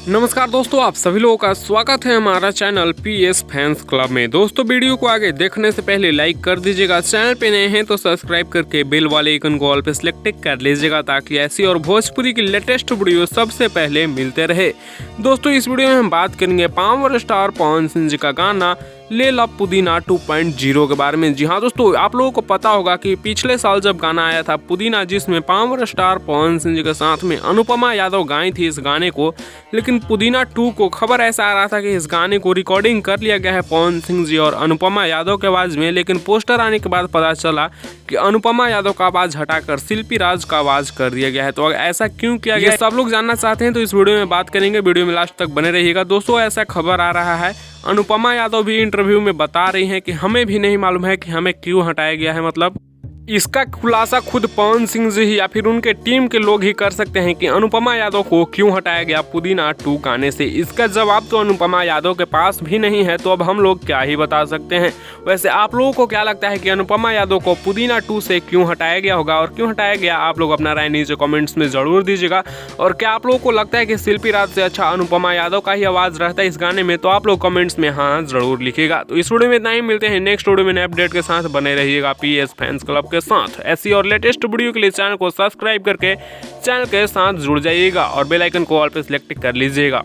नमस्कार दोस्तों, आप सभी लोगों का स्वागत है हमारा चैनल पीएस फैंस क्लब में। दोस्तों, वीडियो को आगे देखने से पहले लाइक कर दीजिएगा, चैनल पे नए हैं तो सब्सक्राइब करके बेल वाले आइकन को ऑल पे सिलेक्ट कर लीजिएगा ताकि ऐसी और भोजपुरी की लेटेस्ट वीडियो सबसे पहले मिलते रहे। दोस्तों, इस वीडियो में हम बात करेंगे पावर स्टार पवन सिंह जी का गाना ले ला पुदीना 2.0 के बारे में। जी हाँ दोस्तों, आप लोगों को पता होगा कि पिछले साल जब गाना आया था पुदीना, जिसमें पावर स्टार पवन सिंह जी के साथ में अनुपमा यादव गाई थी इस गाने को, लेकिन पुदीना 2 को खबर ऐसा आ रहा था कि इस गाने को रिकॉर्डिंग कर लिया गया है पवन सिंह जी और अनुपमा यादव के आवाज़ में, लेकिन पोस्टर आने के बाद पता चला कि अनुपमा यादव का आवाज़ हटाकर शिल्पी राज का आवाज़ कर दिया गया है। तो ऐसा क्यों किया गया, सब लोग जानना चाहते हैं तो इस वीडियो में बात करेंगे। वीडियो में लास्ट तक बने रहिएगा। दोस्तों, ऐसा खबर आ रहा है, अनुपमा यादव भी इंटरव्यू में बता रही हैं कि हमें भी नहीं मालूम है कि हमें क्यों हटाया गया है। मतलब इसका खुलासा खुद पवन सिंह जी ही या फिर उनके टीम के लोग ही कर सकते हैं कि अनुपमा यादव को क्यों हटाया गया पुदीना 2 गाने से। इसका जवाब तो अनुपमा यादव के पास भी नहीं है, तो अब हम लोग क्या ही बता सकते हैं। वैसे आप लोगों को क्या लगता है कि अनुपमा यादव को पुदीना 2 से क्यों हटाया गया होगा, और क्यों हटाया गया, आप लोग अपना राय नीचे कॉमेंट्स में जरूर दीजिएगा। और क्या आप लोगों को लगता है कि शिल्पी राज से अच्छा अनुपमा यादव का ही आवाज़ रहता है इस गाने में, तो आप लोग कमेंट्स में हाँ जरूर लिखिएगा। तो इस वीडियो में इतना ही, मिलते हैं नेक्स्ट वीडियो में नए अपडेट के साथ। बने रहिएगा पीएस फैंस क्लब के साथ। ऐसी और लेटेस्ट वीडियो के लिए चैनल को सब्सक्राइब करके चैनल के साथ जुड़ जाइएगा और बेल आइकन को ऑल पे सिलेक्ट कर लीजिएगा।